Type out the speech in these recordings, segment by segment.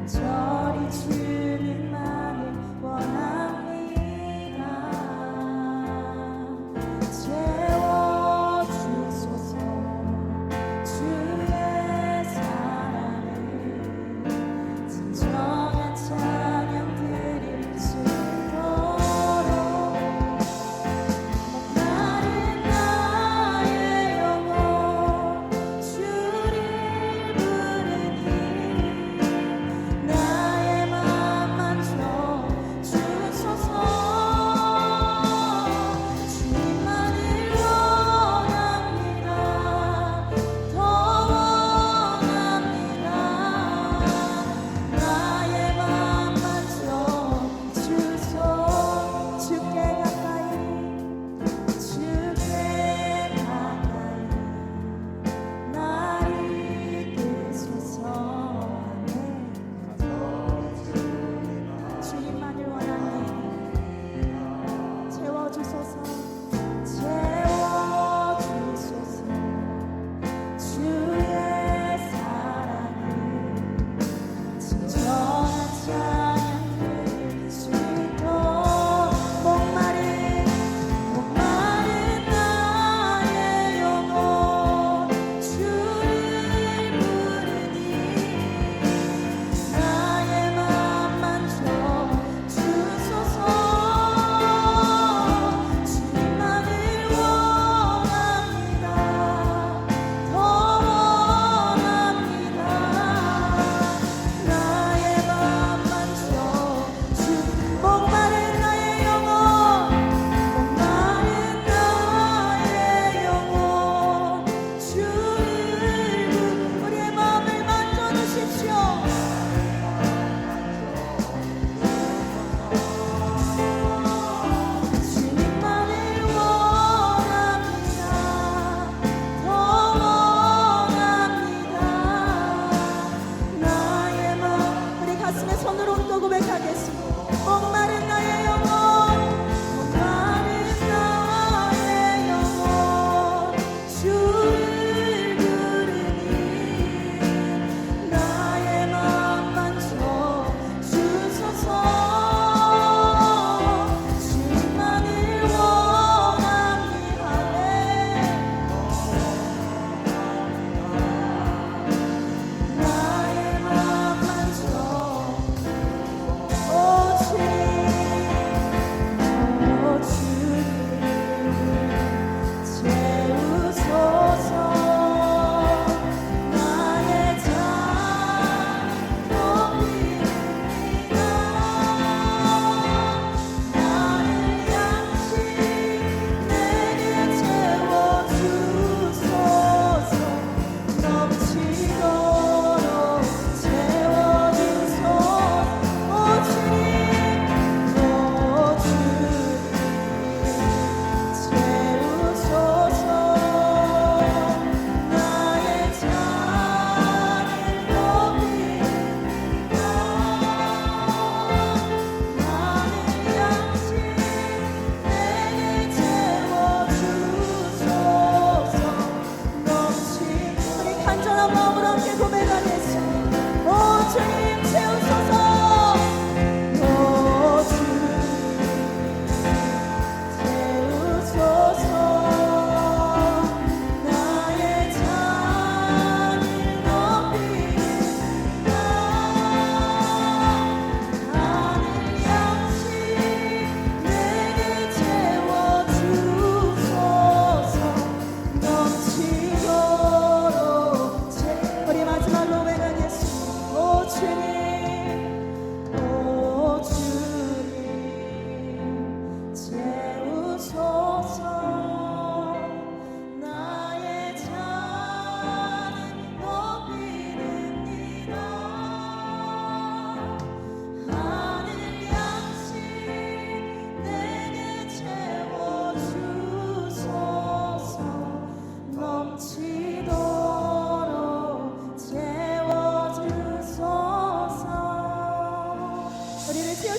저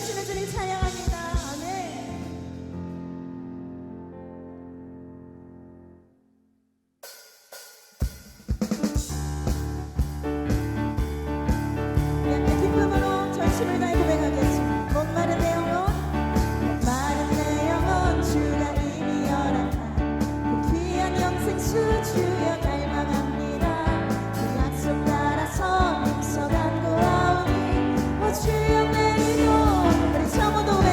살아계시는 주님 찬양합니다. 아멘. 기쁨으로 전심을 다해 고백하겠습니다. 목마른 내 영혼, 목마른 내 영혼, 주가 이미 허락한 그 귀한 영생수 주여 갈망합니다. 그 약속 따라서 힘써 담고 아오니 오 주여 내리도 우리 성도가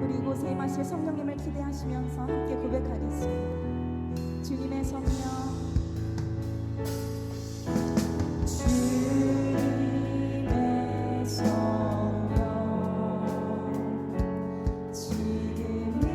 우리 이곳에 임하실 성령님을 기대하시면서 함께 고백하겠습니다. 주님의 성령, 주님의 성령, 지금 이곳에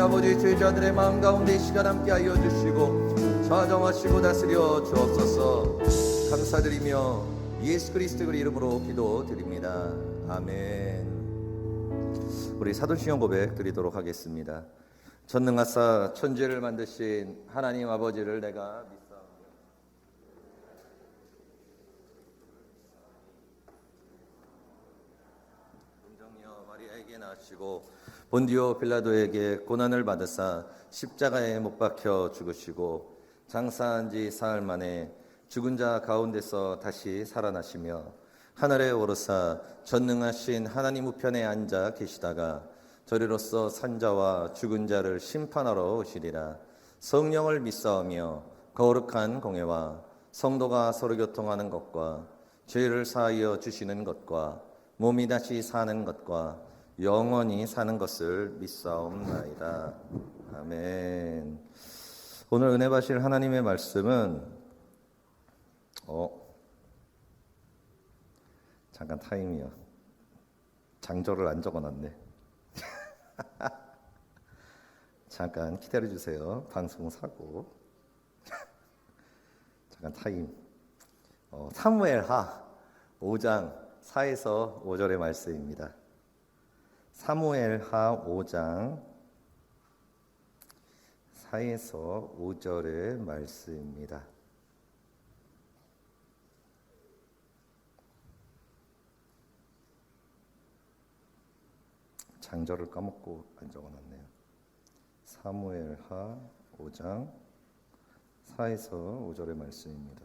아버지, 제자들의 마음 가운데 이 시간 함께 하여 주시고 좌정하시고 다스려 주옵소서. 감사드리며 예수 그리스도의 이름으로 기도드립니다. 아멘. 우리 사도신경 고백 드리도록 하겠습니다. 전능하사 천지를 만드신 하나님 아버지를 내가 믿사옵니다. 나에게 낳으시고 본디오 빌라도에게 고난을 받으사 십자가에 못 박혀 죽으시고 장사한 지 사흘 만에 죽은 자 가운데서 다시 살아나시며 하늘에 오르사 전능하신 하나님 우편에 앉아 계시다가 저리로서 산자와 죽은 자를 심판하러 오시리라. 성령을 믿사오며 거룩한 공예와 성도가 서로 교통하는 것과 죄를 사하여 주시는 것과 몸이 다시 사는 것과 영원히 사는 것을 믿사옵나이다. 아멘. 오늘 은혜 받으실 하나님의 말씀은 잠깐 타임이요. 장조를 안 적어놨네. 잠깐 기다려주세요. 방송 사고. 잠깐 타임. 사무엘하 5장 4에서 5절의 말씀입니다. 사무엘하 5장 4에서 5절의 말씀입니다. 장절을 까먹고 안 적어놨네요. 사무엘하 5장 4에서 5절의 말씀입니다.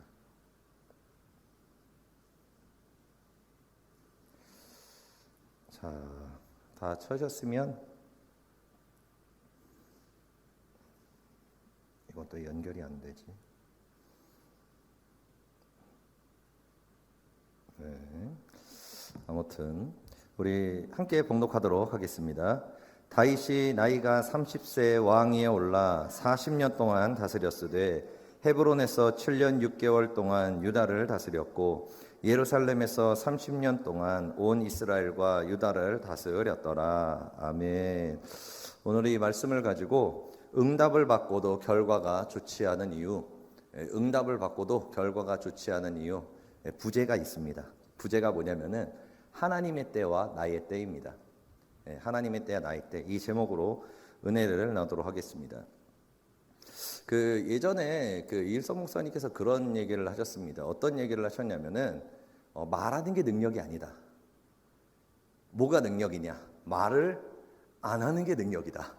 자, 다 쳐졌으면 이것도 연결이 안 되지. 네. 아무튼 우리 함께 봉독하도록 하겠습니다. 다윗이 나이가 30세 왕위에 올라 40년 동안 다스렸으되 헤브론에서 7년 6개월 동안 유다를 다스렸고 예루살렘에서 30년 동안 온 이스라엘과 유다를 다스렸더라. 아멘. 오늘 이 말씀을 가지고 응답을 받고도 결과가 좋지 않은 이유, 응답을 받고도 결과가 좋지 않은 이유, 부제가 있습니다. 부제가 뭐냐면은 하나님의 때와 나의 때입니다. 하나님의 때와 나의 때, 이 제목으로 은혜를 나누도록 하겠습니다. 예전에 이일성 목사님께서 그런 얘기를 하셨습니다. 어떤 얘기를 하셨냐면은 말하는 게 능력이 아니다. 뭐가 능력이냐? 말을 안 하는 게 능력이다.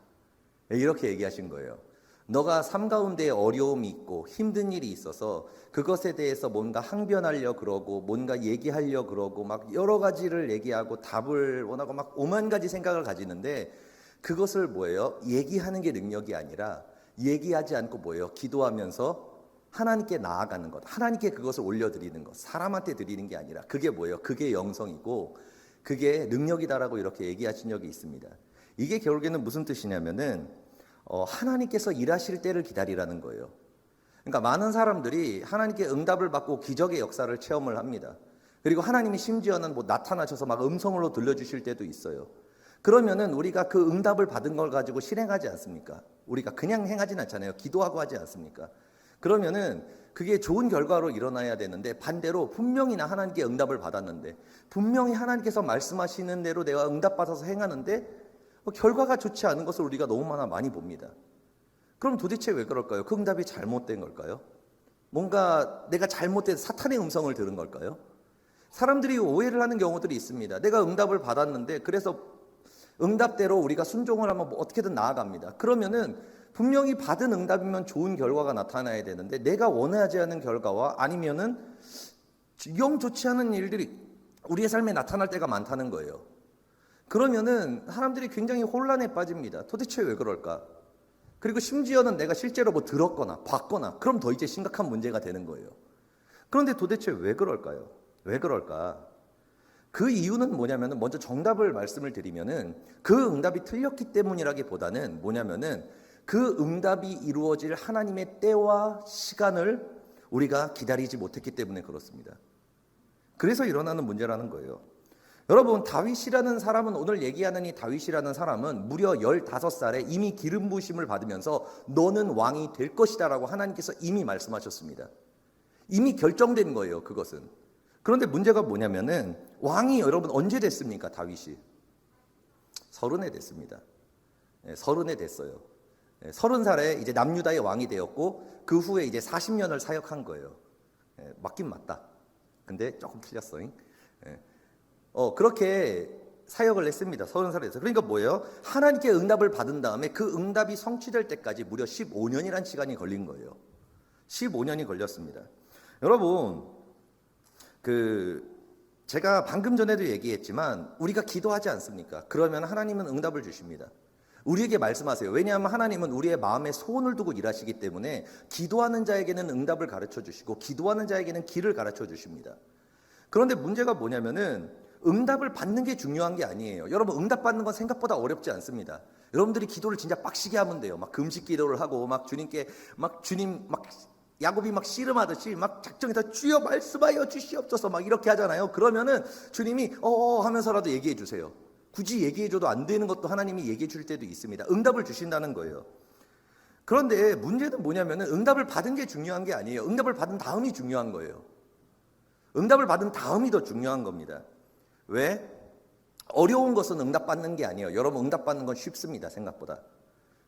이렇게 얘기하신 거예요. 너가 삶 가운데 어려움이 있고 힘든 일이 있어서 그것에 대해서 뭔가 항변하려 그러고 뭔가 얘기하려 그러고 막 여러 가지를 얘기하고 답을 원하고 막 오만 가지 생각을 가지는데 그것을 뭐예요? 얘기하는 게 능력이 아니라 얘기하지 않고 뭐예요? 기도하면서 하나님께 나아가는 것, 하나님께 그것을 올려드리는 것, 사람한테 드리는 게 아니라 그게 뭐예요? 그게 영성이고 그게 능력이다라고 이렇게 얘기하신 적이 있습니다. 이게 결국에는 무슨 뜻이냐면은 하나님께서 일하실 때를 기다리라는 거예요. 그러니까 많은 사람들이 하나님께 응답을 받고 기적의 역사를 체험을 합니다. 그리고 하나님이 심지어는 나타나셔서 막 음성으로 들려주실 때도 있어요. 그러면은 우리가 그 응답을 받은 걸 가지고 실행하지 않습니까? 우리가 그냥 행하진 않잖아요. 기도하고 하지 않습니까? 그러면은 그게 좋은 결과로 일어나야 되는데 반대로 분명히 나 하나님께 응답을 받았는데 분명히 하나님께서 말씀하시는 대로 내가 응답받아서 행하는데 결과가 좋지 않은 것을 우리가 너무 많이 봅니다. 그럼 도대체 왜 그럴까요? 그 응답이 잘못된 걸까요? 뭔가 내가 잘못된 사탄의 음성을 들은 걸까요? 사람들이 오해를 하는 경우들이 있습니다. 내가 응답을 받았는데 그래서 응답대로 우리가 순종을 하면 어떻게든 나아갑니다. 그러면은 분명히 받은 응답이면 좋은 결과가 나타나야 되는데 내가 원하지 않은 결과와 아니면은 영 좋지 않은 일들이 우리의 삶에 나타날 때가 많다는 거예요. 그러면은 사람들이 굉장히 혼란에 빠집니다. 도대체 왜 그럴까? 그리고 심지어는 내가 실제로 들었거나 봤거나 그럼 더 이제 심각한 문제가 되는 거예요. 그런데 도대체 왜 그럴까요? 왜 그럴까? 그 이유는 뭐냐면은 먼저 정답을 말씀을 드리면은 그 응답이 틀렸기 때문이라기보다는 뭐냐면은 그 응답이 이루어질 하나님의 때와 시간을 우리가 기다리지 못했기 때문에 그렇습니다. 그래서 일어나는 문제라는 거예요. 여러분, 다윗이라는 사람은, 오늘 얘기하는 이 다윗이라는 사람은 무려 15살에 이미 기름 부으심을 받으면서 너는 왕이 될 것이다 라고 하나님께서 이미 말씀하셨습니다. 이미 결정된 거예요, 그것은. 그런데 문제가 뭐냐면은 왕이 여러분 언제 됐습니까? 다윗이 30에 됐습니다. 30에 됐어요. 30살에 이제 남유다의 왕이 되었고 그 후에 이제 40년을 사역한 거예요. 맞긴 맞다. 근데 조금 틀렸어요. 그렇게 사역을 했습니다. 30살에서. 그러니까 뭐예요? 하나님께 응답을 받은 다음에 그 응답이 성취될 때까지 무려 15년이라는 시간이 걸린 거예요. 15년이 걸렸습니다. 여러분, 제가 방금 전에도 얘기했지만 우리가 기도하지 않습니까? 그러면 하나님은 응답을 주십니다. 우리에게 말씀하세요. 왜냐하면 하나님은 우리의 마음에 소원을 두고 일하시기 때문에 기도하는 자에게는 응답을 가르쳐 주시고 기도하는 자에게는 길을 가르쳐 주십니다. 그런데 문제가 뭐냐면은 응답을 받는 게 중요한 게 아니에요. 여러분, 응답 받는 건 생각보다 어렵지 않습니다. 여러분들이 기도를 진짜 빡시게 하면 돼요. 막 금식 기도를 하고 막 주님께 주님 야곱이 씨름하듯이 작정해서 주여 말씀하여 주시옵소서 이렇게 하잖아요. 그러면은 주님이 하면서라도 얘기해 주세요. 굳이 얘기해 줘도 안 되는 것도 하나님이 얘기해 줄 때도 있습니다. 응답을 주신다는 거예요. 그런데 문제는 뭐냐면은 응답을 받은 게 중요한 게 아니에요. 응답을 받은 다음이 중요한 거예요. 응답을 받은 다음이 더 중요한 겁니다. 왜? 어려운 것은 응답받는 게 아니에요. 여러분, 응답받는 건 쉽습니다, 생각보다.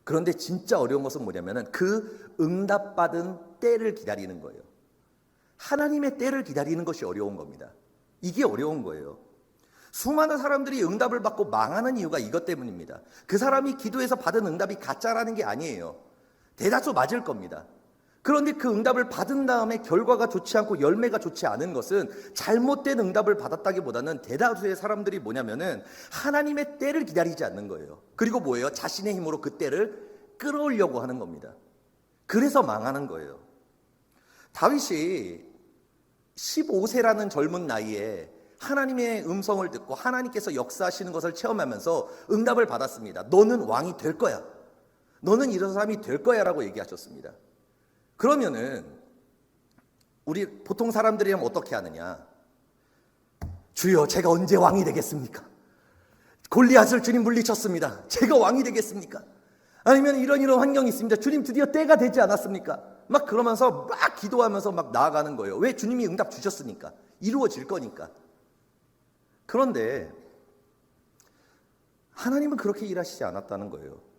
그런데 진짜 어려운 것은 뭐냐면은 그 응답받은 때를 기다리는 거예요. 하나님의 때를 기다리는 것이 어려운 겁니다. 이게 어려운 거예요. 수많은 사람들이 응답을 받고 망하는 이유가 이것 때문입니다. 그 사람이 기도해서 받은 응답이 가짜라는 게 아니에요. 대다수 맞을 겁니다. 그런데 그 응답을 받은 다음에 결과가 좋지 않고 열매가 좋지 않은 것은 잘못된 응답을 받았다기보다는 대다수의 사람들이 뭐냐면은 하나님의 때를 기다리지 않는 거예요. 그리고 뭐예요? 자신의 힘으로 그 때를 끌어오려고 하는 겁니다. 그래서 망하는 거예요. 다윗이 15세라는 젊은 나이에 하나님의 음성을 듣고 하나님께서 역사하시는 것을 체험하면서 응답을 받았습니다. 너는 왕이 될 거야. 너는 이런 사람이 될 거야 라고 얘기하셨습니다. 그러면은 우리 보통 사람들이라면 어떻게 하느냐? 주여, 제가 언제 왕이 되겠습니까? 골리앗을 주님 물리쳤습니다. 제가 왕이 되겠습니까? 아니면 이런 환경이 있습니다. 주님, 드디어 때가 되지 않았습니까? 그러면서 기도하면서 나아가는 거예요. 왜? 주님이 응답 주셨으니까. 이루어질 거니까. 그런데 하나님은 그렇게 일하시지 않았다는 거예요.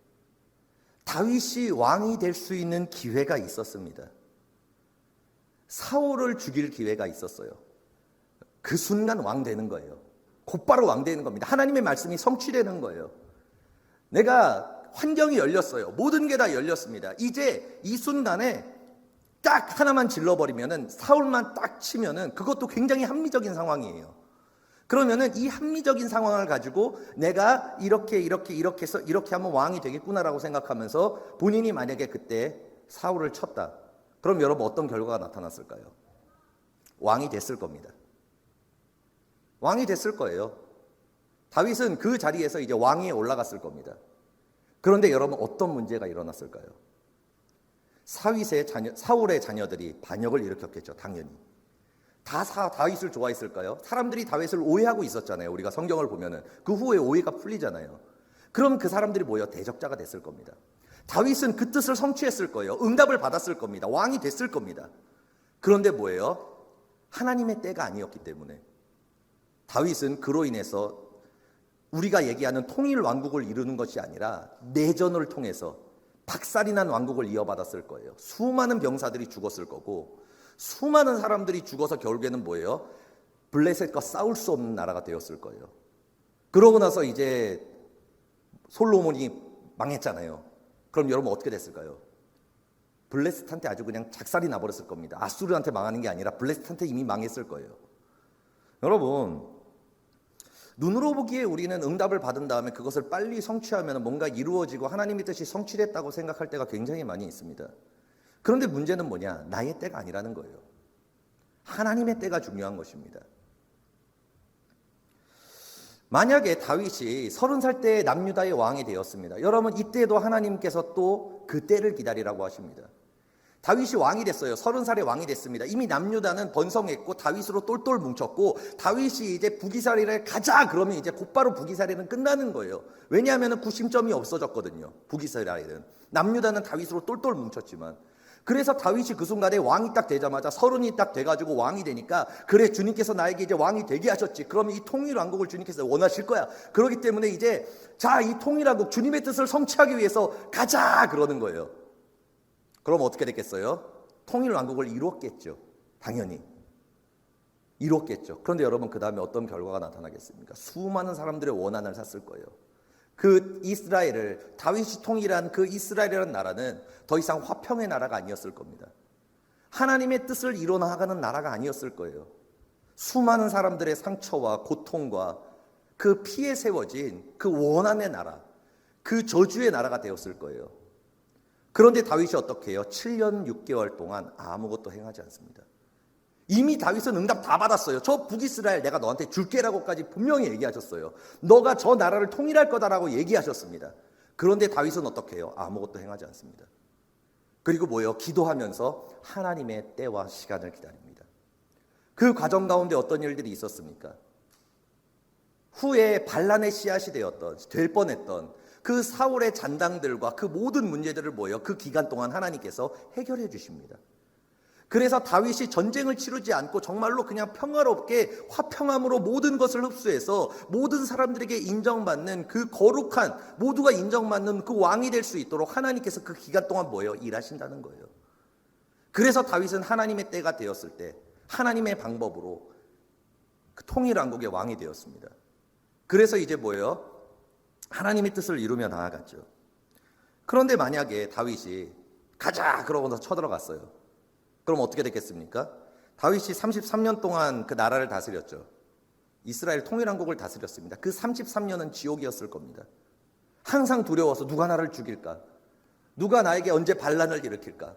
다윗이 왕이 될 수 있는 기회가 있었습니다. 사울을 죽일 기회가 있었어요. 그 순간 왕 되는 거예요. 곧바로 왕 되는 겁니다. 하나님의 말씀이 성취되는 거예요. 내가 환경이 열렸어요. 모든 게 다 열렸습니다. 이제 이 순간에 딱 하나만 질러버리면은, 사울만 딱 치면은 그것도 굉장히 합리적인 상황이에요. 그러면은 이 합리적인 상황을 가지고 내가 이렇게 해서 이렇게 하면 왕이 되겠구나라고 생각하면서 본인이 만약에 그때 사울을 쳤다. 그럼 여러분, 어떤 결과가 나타났을까요? 왕이 됐을 겁니다. 왕이 됐을 거예요. 다윗은 그 자리에서 이제 왕위에 올라갔을 겁니다. 그런데 여러분, 어떤 문제가 일어났을까요? 사울의 자녀들이 반역을 일으켰겠죠, 당연히. 다 다윗을 좋아했을까요? 사람들이 다윗을 오해하고 있었잖아요. 우리가 성경을 보면은 그 후에 오해가 풀리잖아요. 그럼 그 사람들이 뭐예요? 대적자가 됐을 겁니다. 다윗은 그 뜻을 성취했을 거예요. 응답을 받았을 겁니다. 왕이 됐을 겁니다. 그런데 뭐예요? 하나님의 때가 아니었기 때문에 다윗은 그로 인해서 우리가 얘기하는 통일 왕국을 이루는 것이 아니라 내전을 통해서 박살이 난 왕국을 이어받았을 거예요. 수많은 병사들이 죽었을 거고, 수많은 사람들이 죽어서 결국에는 뭐예요? 블레셋과 싸울 수 없는 나라가 되었을 거예요. 그러고 나서 이제 솔로몬이 망했잖아요. 그럼 여러분, 어떻게 됐을까요? 블레셋한테 아주 그냥 작살이 나버렸을 겁니다. 아수르한테 망하는 게 아니라 블레셋한테 이미 망했을 거예요. 여러분, 눈으로 보기에 우리는 응답을 받은 다음에 그것을 빨리 성취하면 뭔가 이루어지고 하나님의 뜻이 성취됐다고 생각할 때가 굉장히 많이 있습니다. 그런데 문제는 뭐냐? 나의 때가 아니라는 거예요. 하나님의 때가 중요한 것입니다. 만약에 다윗이 30살 때 남유다의 왕이 되었습니다. 여러분, 이때도 하나님께서 또 그 때를 기다리라고 하십니다. 다윗이 왕이 됐어요. 30살에 왕이 됐습니다. 이미 남유다는 번성했고 다윗으로 똘똘 뭉쳤고, 다윗이 이제 북이스라엘에 가자 그러면 이제 곧바로 북이스라엘은 끝나는 거예요. 왜냐하면 구심점이 없어졌거든요. 북이스라엘은. 남유다는 다윗으로 똘똘 뭉쳤지만, 그래서 다윗이 그 순간에 왕이 딱 되자마자 30이 딱 돼가지고 왕이 되니까, 그래, 주님께서 나에게 이제 왕이 되게 하셨지. 그러면 이 통일왕국을 주님께서 원하실 거야. 그렇기 때문에 이제 자, 이 통일왕국 주님의 뜻을 성취하기 위해서 가자 그러는 거예요. 그럼 어떻게 됐겠어요? 통일왕국을 이루었겠죠. 당연히. 이뤘겠죠. 그런데 여러분 그 다음에 어떤 결과가 나타나겠습니까? 수많은 사람들의 원한을 샀을 거예요. 그 이스라엘을 다윗이 통일한 그 이스라엘이라는 나라는 더 이상 화평의 나라가 아니었을 겁니다. 하나님의 뜻을 이뤄나가는 나라가 아니었을 거예요. 수많은 사람들의 상처와 고통과 그 피에 세워진 그 원한의 나라, 그 저주의 나라가 되었을 거예요. 그런데 다윗이 어떻게 해요? 7년 6개월 동안 아무것도 행하지 않습니다. 이미 다윗은 응답 다 받았어요. 저 북이스라엘 내가 너한테 줄게라고까지 분명히 얘기하셨어요. 너가 저 나라를 통일할 거다라고 얘기하셨습니다. 그런데 다윗은 어떻게 해요? 아무것도 행하지 않습니다. 그리고 뭐예요? 기도하면서 하나님의 때와 시간을 기다립니다. 그 과정 가운데 어떤 일들이 있었습니까? 후에 반란의 씨앗이 될 뻔했던 그 사울의 잔당들과 그 모든 문제들을 뭐예요? 그 기간 동안 하나님께서 해결해 주십니다. 그래서 다윗이 전쟁을 치르지 않고 정말로 그냥 평화롭게 화평함으로 모든 것을 흡수해서 모든 사람들에게 인정받는 그 거룩한, 모두가 인정받는 그 왕이 될 수 있도록 하나님께서 그 기간 동안 뭐예요? 일하신다는 거예요. 그래서 다윗은 하나님의 때가 되었을 때 하나님의 방법으로 그 통일왕국의 왕이 되었습니다. 그래서 이제 뭐예요? 하나님의 뜻을 이루며 나아갔죠. 그런데 만약에 다윗이 가자 그러고서 쳐들어갔어요. 그럼 어떻게 됐겠습니까? 다윗이 33년 동안 그 나라를 다스렸죠. 이스라엘 통일왕국을 다스렸습니다. 그 33년은 지옥이었을 겁니다. 항상 두려워서 누가 나를 죽일까? 누가 나에게 언제 반란을 일으킬까?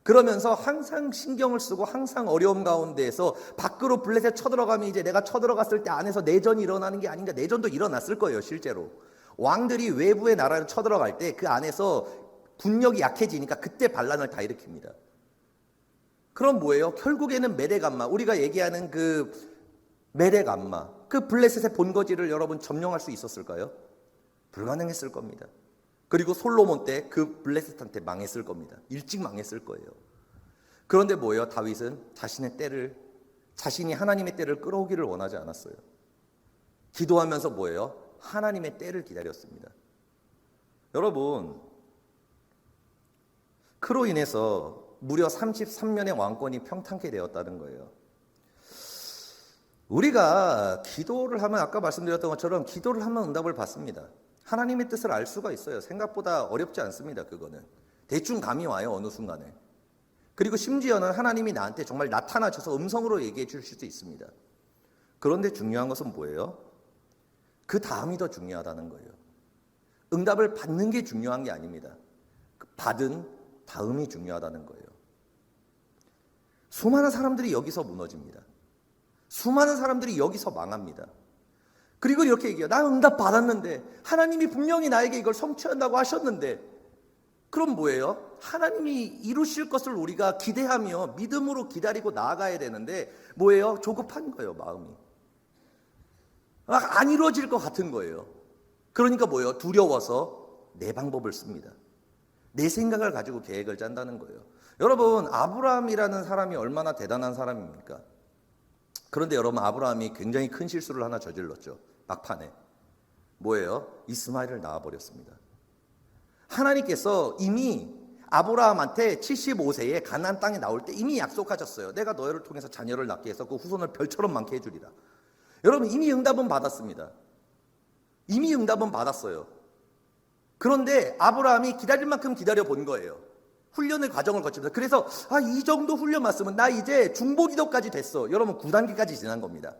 그러면서 항상 신경을 쓰고 항상 어려움 가운데에서 밖으로 블레셋 쳐들어가면 이제 내가 쳐들어갔을 때 안에서 내전이 일어나는 게 아닌가. 내전도 일어났을 거예요, 실제로. 왕들이 외부의 나라를 쳐들어갈 때 그 안에서 군력이 약해지니까 그때 반란을 다 일으킵니다. 그럼 뭐예요? 결국에는 메덱암마, 우리가 얘기하는 그 메덱암마, 그 블레셋의 본거지를 여러분 점령할 수 있었을까요? 불가능했을 겁니다. 그리고 솔로몬 때 그 블레셋한테 망했을 겁니다. 일찍 망했을 거예요. 그런데 뭐예요? 다윗은 자신이 하나님의 때를 끌어오기를 원하지 않았어요. 기도하면서 뭐예요? 하나님의 때를 기다렸습니다. 여러분, 그로 인해서 무려 33년의 왕권이 평탄케 되었다는 거예요. 우리가 기도를 하면 아까 말씀드렸던 것처럼 기도를 하면 응답을 받습니다. 하나님의 뜻을 알 수가 있어요. 생각보다 어렵지 않습니다. 그거는 대충 감이 와요. 어느 순간에. 그리고 심지어는 하나님이 나한테 정말 나타나셔서 음성으로 얘기해 주실 수도 있습니다. 그런데 중요한 것은 뭐예요? 그 다음이 더 중요하다는 거예요. 응답을 받는 게 중요한 게 아닙니다. 받은 다음이 중요하다는 거예요. 수많은 사람들이 여기서 무너집니다. 수많은 사람들이 여기서 망합니다. 그리고 이렇게 얘기해요. 나 응답 받았는데 하나님이 분명히 나에게 이걸 성취한다고 하셨는데 그럼 뭐예요? 하나님이 이루실 것을 우리가 기대하며 믿음으로 기다리고 나아가야 되는데 뭐예요? 조급한 거예요. 마음이 안 이루어질 것 같은 거예요. 그러니까 뭐예요? 두려워서 내 방법을 씁니다. 내 생각을 가지고 계획을 짠다는 거예요. 여러분, 아브라함이라는 사람이 얼마나 대단한 사람입니까? 그런데 여러분, 아브라함이 굉장히 큰 실수를 하나 저질렀죠. 막판에. 뭐예요? 이스마엘을 낳아버렸습니다. 하나님께서 이미 아브라함한테 75세에 가나안 땅에 나올 때 이미 약속하셨어요. 내가 너희를 통해서 자녀를 낳게 해서 그 후손을 별처럼 많게 해주리라. 여러분, 이미 응답은 받았습니다. 이미 응답은 받았어요. 그런데 아브라함이 기다릴 만큼 기다려본 거예요. 훈련의 과정을 거치면서. 그래서 이 정도 훈련 맞으면 나 이제 중보기도까지 됐어. 여러분 9단계까지 지난 겁니다.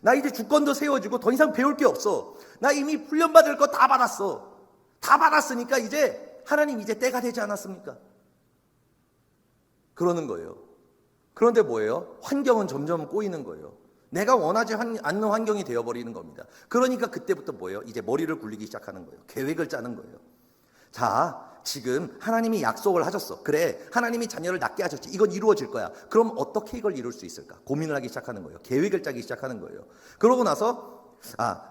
나 이제 주권도 세워지고 더 이상 배울 게 없어. 나 이미 훈련받을 거 다 받았어. 다 받았으니까 이제 하나님 이제 때가 되지 않았습니까? 그러는 거예요. 그런데 뭐예요? 환경은 점점 꼬이는 거예요. 내가 원하지 않는 환경이 되어버리는 겁니다. 그러니까 그때부터 뭐예요? 이제 머리를 굴리기 시작하는 거예요. 계획을 짜는 거예요. 자, 지금 하나님이 약속을 하셨어. 그래, 하나님이 자녀를 낳게 하셨지. 이건 이루어질 거야. 그럼 어떻게 이걸 이룰 수 있을까? 고민을 하기 시작하는 거예요. 계획을 짜기 시작하는 거예요. 그러고 나서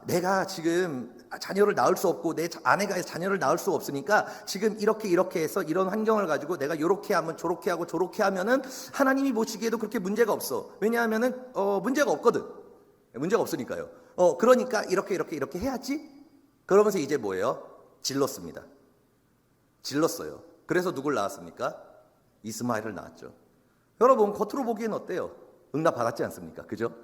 내가 지금 자녀를 낳을 수 없고 내 아내가 자녀를 낳을 수 없으니까 지금 이렇게 해서 이런 환경을 가지고 내가 이렇게 하면 저렇게 하고 저렇게 하면은 하나님이 보시기에도 그렇게 문제가 없어. 왜냐하면은 문제가 없거든. 문제가 없으니까요. 그러니까 이렇게 해야지. 그러면서 이제 뭐예요? 질렀습니다. 질렀어요. 그래서 누굴 낳았습니까? 이스마엘을 낳았죠. 여러분 겉으로 보기엔 어때요? 응답 받았지 않습니까? 그죠?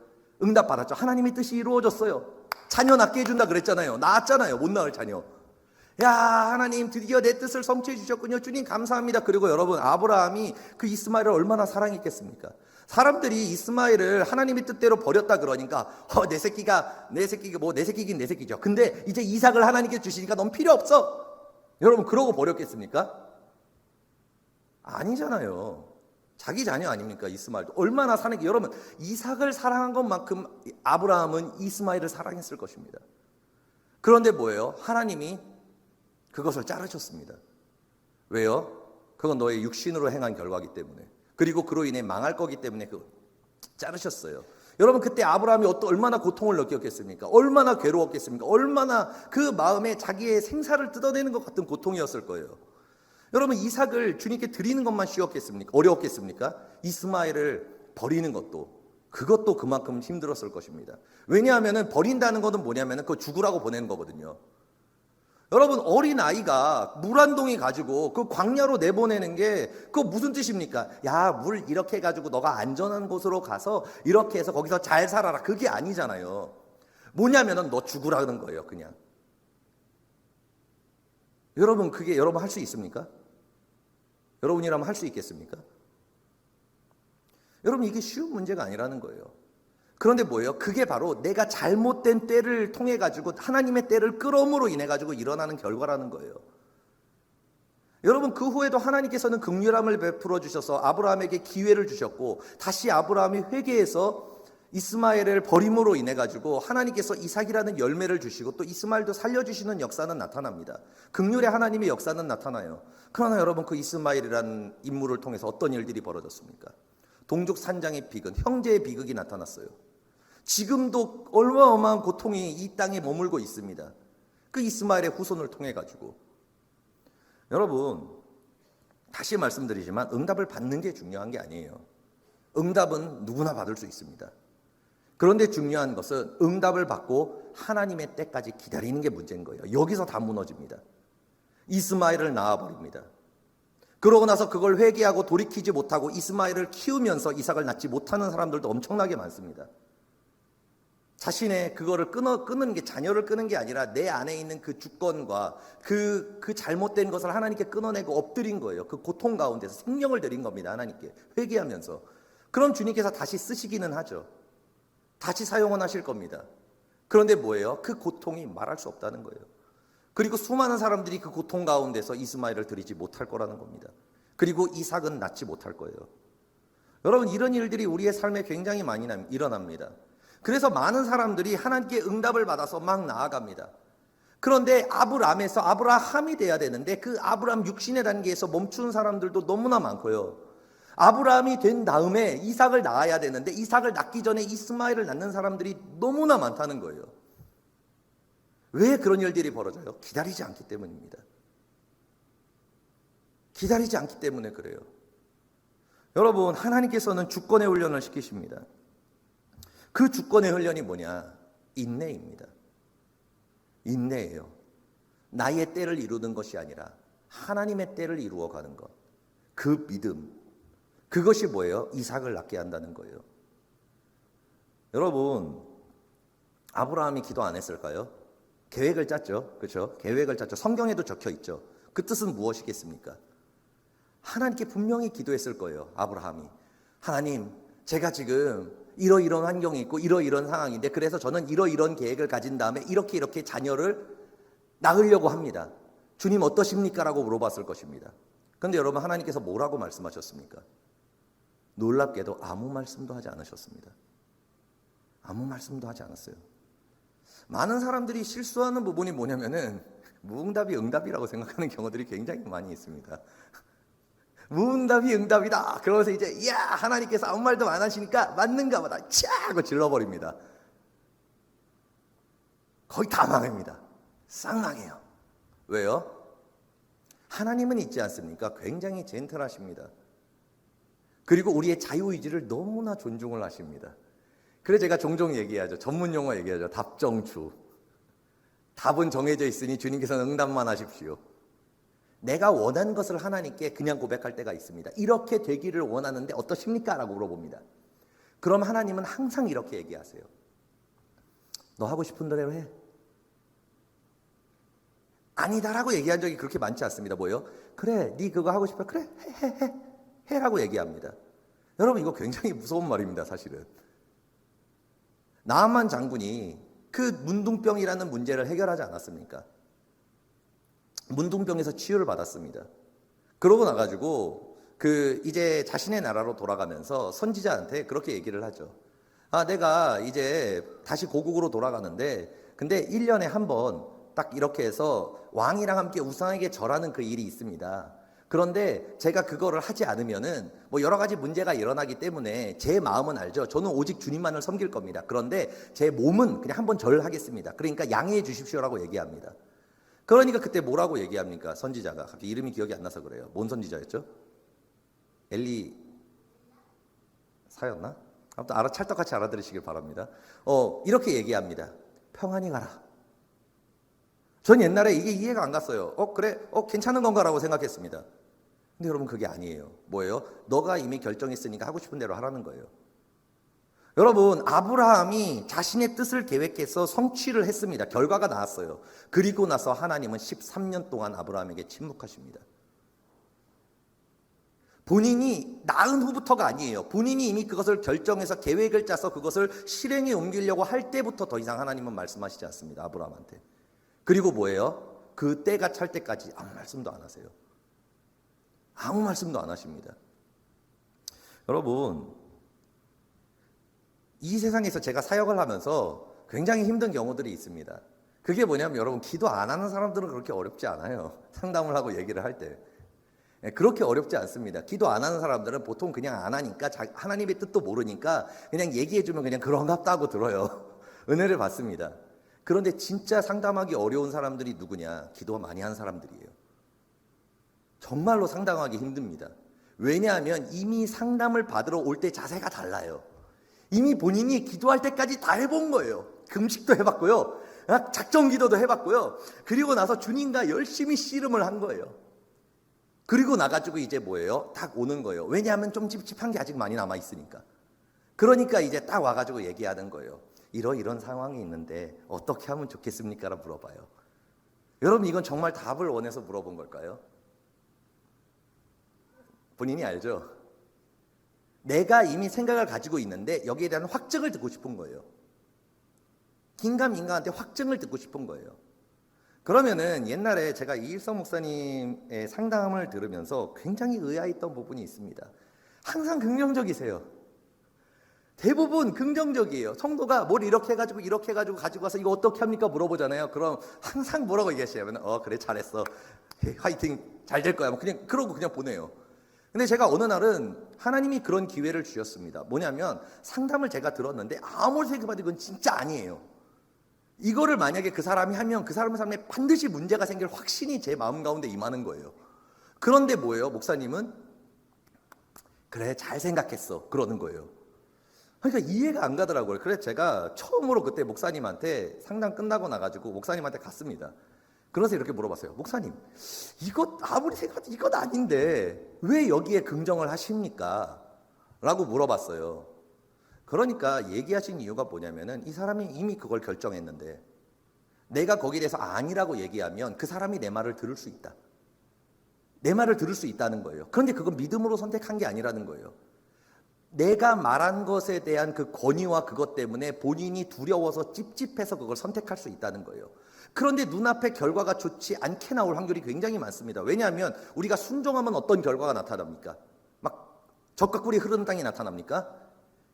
응답받았죠. 하나님의 뜻이 이루어졌어요. 자녀 낳게 해준다 그랬잖아요. 낳았잖아요. 못 낳을 자녀. 야, 하나님 드디어 내 뜻을 성취해 주셨군요. 주님 감사합니다. 그리고 여러분, 아브라함이 그 이스마엘을 얼마나 사랑했겠습니까? 사람들이 이스마엘을 하나님의 뜻대로 버렸다 그러니까 내 새끼가 내 새끼긴 내 새끼죠. 근데 이제 이삭을 하나님께 주시니까 넌 필요 없어. 여러분, 그러고 버렸겠습니까? 아니잖아요. 자기 자녀 아닙니까? 이스마엘도 얼마나 사랑해. 여러분, 이삭을 사랑한 것만큼 아브라함은 이스마엘을 사랑했을 것입니다. 그런데 뭐예요? 하나님이 그것을 자르셨습니다. 왜요? 그건 너의 육신으로 행한 결과이기 때문에, 그리고 그로 인해 망할 거기 때문에 그거 자르셨어요. 여러분, 그때 아브라함이 얼마나 고통을 느꼈겠습니까? 얼마나 괴로웠겠습니까? 얼마나 그 마음에 자기의 생사를 뜯어내는 것 같은 고통이었을 거예요. 여러분, 이삭을 주님께 드리는 것만 쉬웠겠습니까? 어려웠겠습니까? 이스마엘을 버리는 것도, 그것도 그만큼 힘들었을 것입니다. 왜냐하면 버린다는 것은 뭐냐면 그거 죽으라고 보내는 거거든요. 여러분, 어린아이가 물 한 동이 가지고 그 광야로 내보내는 게 그거 무슨 뜻입니까? 야, 물 이렇게 해가지고 너가 안전한 곳으로 가서 이렇게 해서 거기서 잘 살아라. 그게 아니잖아요. 뭐냐면은 너 죽으라는 거예요, 그냥. 여러분, 그게 여러분 할 수 있습니까? 여러분이라면 할 수 있겠습니까? 여러분, 이게 쉬운 문제가 아니라는 거예요. 그런데 뭐예요? 그게 바로 내가 잘못된 때를 통해 가지고 하나님의 때를 끌어옴으로 인해 가지고 일어나는 결과라는 거예요. 여러분, 그 후에도 하나님께서는 긍휼함을 베풀어 주셔서 아브라함에게 기회를 주셨고, 다시 아브라함이 회개해서 이스마엘을 버림으로 인해 가지고 하나님께서 이삭이라는 열매를 주시고 또 이스마엘도 살려주시는 역사는 나타납니다. 긍휼의 하나님의 역사는 나타나요. 그러나 여러분, 그 이스마엘이라는 인물을 통해서 어떤 일들이 벌어졌습니까? 동족 산장의 비극, 형제의 비극이 나타났어요. 지금도 어마어마한 고통이 이 땅에 머물고 있습니다. 그 이스마엘의 후손을 통해 가지고. 여러분, 다시 말씀드리지만 응답을 받는 게 중요한 게 아니에요. 응답은 누구나 받을 수 있습니다. 그런데 중요한 것은 응답을 받고 하나님의 때까지 기다리는 게 문제인 거예요. 여기서 다 무너집니다. 이스마엘을 낳아버립니다. 그러고 나서 그걸 회개하고 돌이키지 못하고 이스마엘을 키우면서 이삭을 낳지 못하는 사람들도 엄청나게 많습니다. 자신의 그거를 끊는 게, 자녀를 끊는 게 아니라 내 안에 있는 그 주권과 그 잘못된 것을 하나님께 끊어내고 엎드린 거예요. 그 고통 가운데서 생명을 드린 겁니다. 하나님께 회개하면서. 그럼 주님께서 다시 쓰시기는 하죠. 다시 사용은 하실 겁니다. 그런데 뭐예요? 그 고통이 말할 수 없다는 거예요. 그리고 수많은 사람들이 그 고통 가운데서 이스마엘을 드리지 못할 거라는 겁니다. 그리고 이삭은 낳지 못할 거예요. 여러분, 이런 일들이 우리의 삶에 굉장히 많이 일어납니다. 그래서 많은 사람들이 하나님께 응답을 받아서 막 나아갑니다. 그런데 아브라함이 돼야 되는데 그 아브라함 육신의 단계에서 멈춘 사람들도 너무나 많고요. 아브라함이 된 다음에 이삭을 낳아야 되는데 이삭을 낳기 전에 이스마엘을 낳는 사람들이 너무나 많다는 거예요. 왜 그런 일들이 벌어져요? 기다리지 않기 때문입니다. 기다리지 않기 때문에 그래요. 여러분, 하나님께서는 주권의 훈련을 시키십니다. 그 주권의 훈련이 뭐냐? 인내입니다. 인내예요. 나의 때를 이루는 것이 아니라 하나님의 때를 이루어가는 것. 그 믿음. 그것이 뭐예요? 이삭을 낳게 한다는 거예요. 여러분, 아브라함이 기도 안 했을까요? 계획을 짰죠. 그렇죠? 계획을 짰죠. 성경에도 적혀 있죠. 그 뜻은 무엇이겠습니까? 하나님께 분명히 기도했을 거예요. 아브라함이. 하나님, 제가 지금 이러이러한 환경이 있고 이러이러한 상황인데 그래서 저는 이러이러한 계획을 가진 다음에 이렇게 자녀를 낳으려고 합니다. 주님 어떠십니까? 라고 물어봤을 것입니다. 그런데 여러분, 하나님께서 뭐라고 말씀하셨습니까? 놀랍게도 아무 말씀도 하지 않으셨습니다. 아무 말씀도 하지 않았어요. 많은 사람들이 실수하는 부분이 뭐냐면은 무응답이 응답이라고 생각하는 경우들이 굉장히 많이 있습니다. 무응답이 응답이다. 그러면서 이제 이야, 하나님께서 아무 말도 안 하시니까 맞는가 보다 차 하고 질러버립니다. 거의 다 망합니다. 싹 망해요. 왜요? 하나님은 있지 않습니까? 굉장히 젠틀하십니다. 그리고 우리의 자유의지를 너무나 존중을 하십니다. 그래서 제가 종종 얘기하죠. 전문 용어 얘기하죠. 답정주. 답은 정해져 있으니 주님께서는 응답만 하십시오. 내가 원한 것을 하나님께 그냥 고백할 때가 있습니다. 이렇게 되기를 원하는데 어떠십니까? 라고 물어봅니다. 그럼 하나님은 항상 이렇게 얘기하세요. 너 하고 싶은 대로 해. 아니다라고 얘기한 적이 그렇게 많지 않습니다. 뭐예요? 그래, 네 그거 하고 싶어. 그래, 해라고 얘기합니다. 여러분, 이거 굉장히 무서운 말입니다, 사실은. 나만 장군이 그 문둥병이라는 문제를 해결하지 않았습니까? 문둥병에서 치유를 받았습니다. 그러고 나가지고 이제 자신의 나라로 돌아가면서 선지자한테 그렇게 얘기를 하죠. 내가 이제 다시 고국으로 돌아가는데, 근데 1년에 한 번 딱 이렇게 해서 왕이랑 함께 우상에게 절하는 그 일이 있습니다. 그런데 제가 그거를 하지 않으면은 뭐 여러 가지 문제가 일어나기 때문에 제 마음은 알죠. 저는 오직 주님만을 섬길 겁니다. 그런데 제 몸은 그냥 한번 절하겠습니다. 그러니까 양해해 주십시오라고 얘기합니다. 그러니까 그때 뭐라고 얘기합니까? 선지자가. 갑자기 이름이 기억이 안 나서 그래요. 뭔 선지자였죠? 엘리 사였나? 아무튼 찰떡같이 알아들으시길 바랍니다. 이렇게 얘기합니다. 평안히 가라. 전 옛날에 이게 이해가 안 갔어요. 그래? 괜찮은 건가라고 생각했습니다. 근데 여러분, 그게 아니에요. 뭐예요? 너가 이미 결정했으니까 하고 싶은 대로 하라는 거예요. 여러분, 아브라함이 자신의 뜻을 계획해서 성취를 했습니다. 결과가 나왔어요. 그리고 나서 하나님은 13년 동안 아브라함에게 침묵하십니다. 본인이 낳은 후부터가 아니에요. 본인이 이미 그것을 결정해서 계획을 짜서 그것을 실행에 옮기려고 할 때부터 더 이상 하나님은 말씀하시지 않습니다. 아브라함한테. 그리고 뭐예요? 그 때가 찰 때까지 아무 말씀도 안 하세요. 아무 말씀도 안 하십니다. 여러분, 이 세상에서 제가 사역을 하면서 굉장히 힘든 경우들이 있습니다. 그게 뭐냐면, 여러분, 기도 안 하는 사람들은 그렇게 어렵지 않아요. 상담을 하고 얘기를 할 때. 그렇게 어렵지 않습니다. 기도 안 하는 사람들은 보통 그냥 안 하니까, 하나님의 뜻도 모르니까 그냥 얘기해주면 그냥 그런갑다 하고 들어요. 은혜를 받습니다. 그런데 진짜 상담하기 어려운 사람들이 누구냐? 기도 많이 한 사람들이에요. 정말로 상담하기 힘듭니다. 왜냐하면 이미 상담을 받으러 올 때 자세가 달라요. 이미 본인이 기도할 때까지 다 해본 거예요. 금식도 해봤고요. 작정 기도도 해봤고요. 그리고 나서 주님과 열심히 씨름을 한 거예요. 그리고 나가지고 이제 뭐예요? 딱 오는 거예요. 왜냐하면 좀 찝찝한 게 아직 많이 남아있으니까. 그러니까 이제 딱 와가지고 얘기하는 거예요. 이런 상황이 있는데 어떻게 하면 좋겠습니까? 라고 물어봐요. 여러분, 이건 정말 답을 원해서 물어본 걸까요? 본인이 알죠? 내가 이미 생각을 가지고 있는데 여기에 대한 확증을 듣고 싶은 거예요. 긴가민가한테 확증을 듣고 싶은 거예요. 그러면은 옛날에 제가 이일성 목사님의 상담을 들으면서 굉장히 의아했던 부분이 있습니다. 항상 긍정적이세요. 대부분 긍정적이에요. 성도가 뭘 이렇게 해가지고 가지고 와서 이거 어떻게 합니까? 물어보잖아요. 그럼 항상 뭐라고 얘기하시냐면, 그래, 잘했어. 화이팅, 잘 될 거야. 그러고 그냥 보내요. 근데 제가 어느 날은 하나님이 그런 기회를 주셨습니다. 뭐냐면, 상담을 제가 들었는데 아무리 생각해봐도 이건 진짜 아니에요. 이거를 만약에 그 사람이 하면 그 사람의 삶에 반드시 문제가 생길 확신이 제 마음 가운데 임하는 거예요. 그런데 뭐예요? 목사님은 그래, 잘 생각했어. 그러는 거예요. 그러니까 이해가 안 가더라고요. 그래서 제가 처음으로 그때 목사님한테 상담 끝나고 나가지고 목사님한테 갔습니다. 그래서 이렇게 물어봤어요. 목사님, 이것 아무리 생각해도 이건 아닌데 왜 여기에 긍정을 하십니까? 라고 물어봤어요. 그러니까 얘기하신 이유가 뭐냐면은, 이 사람이 이미 그걸 결정했는데 내가 거기에 대해서 아니라고 얘기하면 그 사람이 내 말을 들을 수 있다. 내 말을 들을 수 있다는 거예요. 그런데 그건 믿음으로 선택한 게 아니라는 거예요. 내가 말한 것에 대한 그 권위와 그것 때문에 본인이 두려워서 찝찝해서 그걸 선택할 수 있다는 거예요. 그런데 눈앞에 결과가 좋지 않게 나올 확률이 굉장히 많습니다. 왜냐하면 우리가 순종하면 어떤 결과가 나타납니까? 막 젖과 꿀이 흐르는 땅이 나타납니까?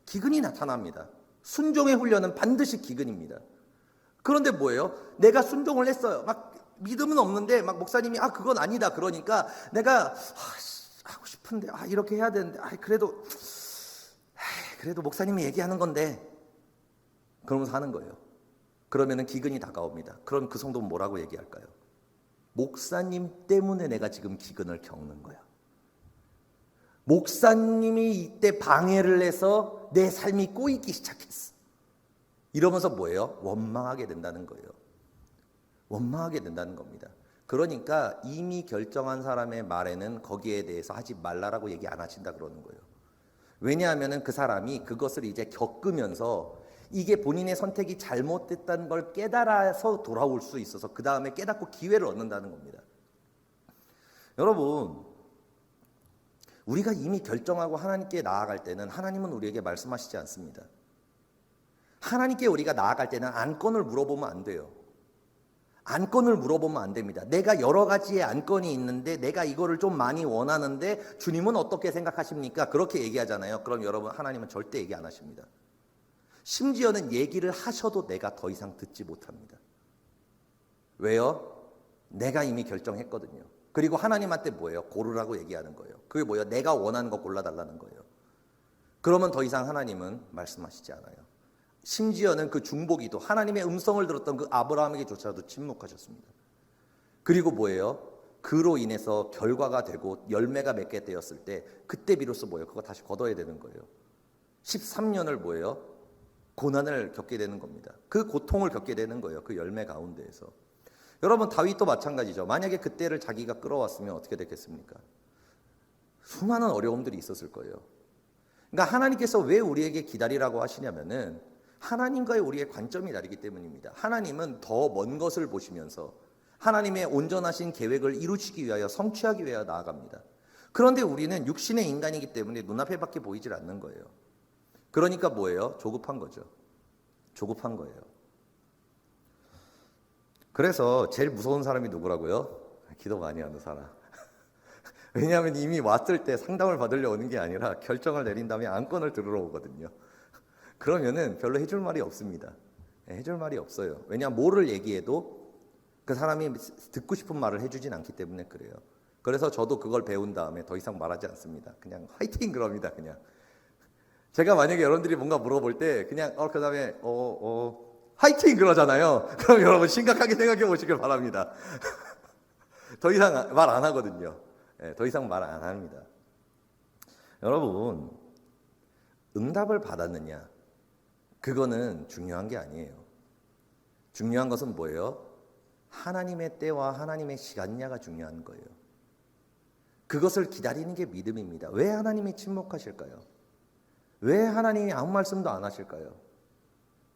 기근이 나타납니다. 순종의 훈련은 반드시 기근입니다. 그런데 뭐예요? 내가 순종을 했어요. 막 믿음은 없는데 막 목사님이 그건 아니다 그러니까 내가 하고 싶은데 이렇게 해야 되는데 그래도 목사님이 얘기하는 건데, 그러면서 하는 거예요. 그러면은 기근이 다가옵니다. 그럼 그 성도는 뭐라고 얘기할까요? 목사님 때문에 내가 지금 기근을 겪는 거야. 목사님이 이때 방해를 해서 내 삶이 꼬이기 시작했어. 이러면서 뭐예요? 원망하게 된다는 거예요. 원망하게 된다는 겁니다. 그러니까 이미 결정한 사람의 말에는 거기에 대해서 하지 말라라고 얘기 안 하신다 그러는 거예요. 왜냐하면 그 사람이 그것을 이제 겪으면서 이게 본인의 선택이 잘못됐다는 걸 깨달아서 돌아올 수 있어서 그 다음에 깨닫고 기회를 얻는다는 겁니다. 여러분, 우리가 이미 결정하고 하나님께 나아갈 때는 하나님은 우리에게 말씀하시지 않습니다. 하나님께 우리가 나아갈 때는 안건을 물어보면 안 돼요. 안건을 물어보면 안 됩니다. 내가 여러 가지의 안건이 있는데 내가 이거를 좀 많이 원하는데 주님은 어떻게 생각하십니까? 그렇게 얘기하잖아요. 그럼 여러분, 하나님은 절대 얘기 안 하십니다. 심지어는 얘기를 하셔도 내가 더 이상 듣지 못합니다. 왜요? 내가 이미 결정했거든요. 그리고 하나님한테 뭐예요? 고르라고 얘기하는 거예요. 그게 뭐예요? 내가 원하는 거 골라달라는 거예요. 그러면 더 이상 하나님은 말씀하시지 않아요. 심지어는 그 중보기도, 하나님의 음성을 들었던 그 아브라함에게조차도 침묵하셨습니다. 그리고 뭐예요? 그로 인해서 결과가 되고 열매가 맺게 되었을 때 그때 비로소 뭐예요? 그거 다시 걷어야 되는 거예요. 13년을 뭐예요? 고난을 겪게 되는 겁니다. 그 고통을 겪게 되는 거예요. 그 열매 가운데에서. 여러분, 다윗도 마찬가지죠. 만약에 그때를 자기가 끌어왔으면 어떻게 됐겠습니까? 수많은 어려움들이 있었을 거예요. 그러니까 하나님께서 왜 우리에게 기다리라고 하시냐면은 하나님과의 우리의 관점이 다르기 때문입니다. 하나님은 더 먼 것을 보시면서 하나님의 온전하신 계획을 이루시기 위하여, 성취하기 위하여 나아갑니다. 그런데 우리는 육신의 인간이기 때문에 눈앞에 밖에 보이질 않는 거예요. 그러니까 뭐예요? 조급한 거죠. 조급한 거예요. 그래서 제일 무서운 사람이 누구라고요? 기도 많이 하는 사람. 왜냐하면 이미 왔을 때 상담을 받으려 오는 게 아니라 결정을 내린 다음에 안건을 들으러 오거든요. 그러면은 별로 해줄 말이 없습니다. 해줄 말이 없어요. 왜냐하면 뭐를 얘기해도 그 사람이 듣고 싶은 말을 해주진 않기 때문에 그래요. 그래서 저도 그걸 배운 다음에 더 이상 말하지 않습니다. 그냥 화이팅 그럽니다. 그냥. 제가 만약에 여러분들이 뭔가 물어볼 때 그냥 그 다음에 화이팅 그러잖아요. 그럼 여러분 심각하게 생각해 보시길 바랍니다. 더 이상 말 안 하거든요. 더 이상 말 안 합니다. 여러분, 응답을 받았느냐? 그거는 중요한 게 아니에요. 중요한 것은 뭐예요? 하나님의 때와 하나님의 시간냐가 중요한 거예요. 그것을 기다리는 게 믿음입니다. 왜 하나님이 침묵하실까요? 왜 하나님이 아무 말씀도 안 하실까요?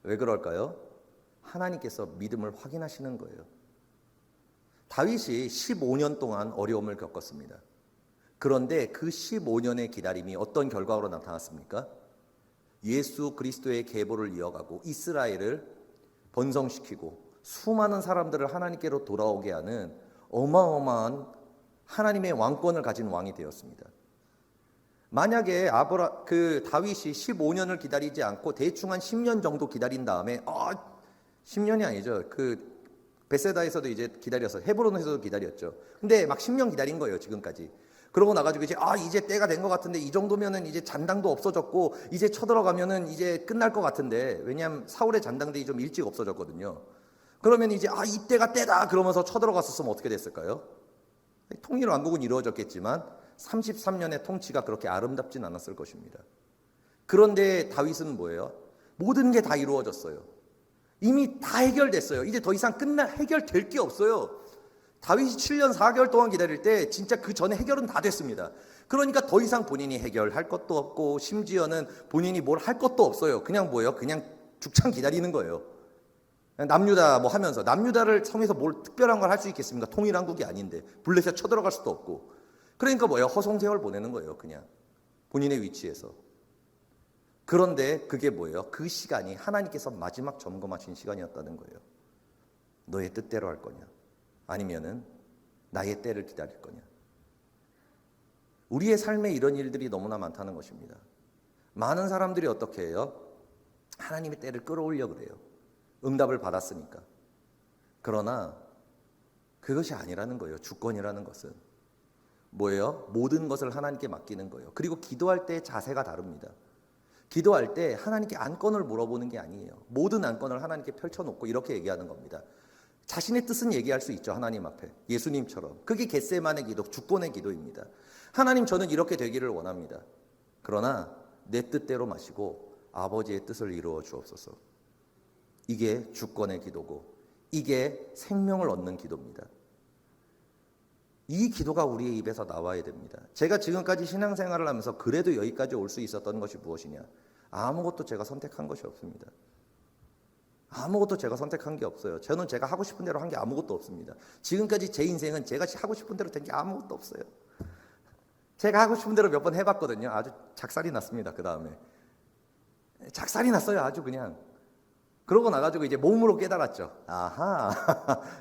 왜 그럴까요? 하나님께서 믿음을 확인하시는 거예요. 다윗이 15년 동안 어려움을 겪었습니다. 그런데 그 15년의 기다림이 어떤 결과로 나타났습니까? 예수 그리스도의 계보를 이어가고 이스라엘을 번성시키고 수많은 사람들을 하나님께로 돌아오게 하는 어마어마한 하나님의 왕권을 가진 왕이 되었습니다. 만약에 다윗이 15년을 기다리지 않고 대충 한 10년 정도 기다린 다음에 10년이 아니죠. 베세다에서도 이제 기다려서 헤브론에서도 기다렸죠. 근데 막 10년 기다린 거예요, 지금까지. 그러고 나가지고 이제 때가 된 것 같은데 이 정도면은 이제 잔당도 없어졌고 이제 쳐들어가면은 이제 끝날 것 같은데, 왜냐하면 사울의 잔당들이 좀 일찍 없어졌거든요. 그러면 이제 이때가 때다 그러면서 쳐들어갔었으면 어떻게 됐을까요? 통일 왕국은 이루어졌겠지만 33년의 통치가 그렇게 아름답진 않았을 것입니다. 그런데 다윗은 뭐예요? 모든 게 다 이루어졌어요. 이미 다 해결됐어요. 이제 더 이상 해결될 게 없어요. 다윗이 7년 4개월 동안 기다릴 때 진짜 그 전에 해결은 다 됐습니다. 그러니까 더 이상 본인이 해결할 것도 없고 심지어는 본인이 뭘 할 것도 없어요. 그냥 뭐예요? 그냥 죽창 기다리는 거예요. 남유다 뭐 하면서, 남유다를 성에서 뭘 특별한 걸 할 수 있겠습니까? 통일왕국이 아닌데 블레셋 쳐들어갈 수도 없고. 그러니까 뭐예요? 허송세월 보내는 거예요. 그냥 본인의 위치에서. 그런데 그게 뭐예요? 그 시간이 하나님께서 마지막 점검하신 시간이었다는 거예요. 너의 뜻대로 할 거냐? 아니면은 나의 때를 기다릴 거냐? 우리의 삶에 이런 일들이 너무나 많다는 것입니다. 많은 사람들이 어떻게 해요? 하나님의 때를 끌어올려 그래요. 응답을 받았으니까. 그러나 그것이 아니라는 거예요. 주권이라는 것은 뭐예요? 모든 것을 하나님께 맡기는 거예요. 그리고 기도할 때의 자세가 다릅니다. 기도할 때 하나님께 안건을 물어보는 게 아니에요. 모든 안건을 하나님께 펼쳐놓고 이렇게 얘기하는 겁니다. 자신의 뜻은 얘기할 수 있죠. 하나님 앞에. 예수님처럼. 그게 겟세마네 기도, 주권의 기도입니다. 하나님, 저는 이렇게 되기를 원합니다. 그러나 내 뜻대로 마시고 아버지의 뜻을 이루어 주옵소서. 이게 주권의 기도고 이게 생명을 얻는 기도입니다. 이 기도가 우리의 입에서 나와야 됩니다. 제가 지금까지 신앙생활을 하면서 그래도 여기까지 올 수 있었던 것이 무엇이냐? 아무것도 제가 선택한 것이 없습니다. 아무것도 제가 선택한 게 없어요. 저는 제가 하고 싶은 대로 한 게 아무것도 없습니다. 지금까지 제 인생은 제가 하고 싶은 대로 된 게 아무것도 없어요. 제가 하고 싶은 대로 몇 번 해봤거든요. 아주 작살이 났습니다. 그 다음에 작살이 났어요. 아주 그냥. 그러고 나가지고 이제 몸으로 깨달았죠. 아하,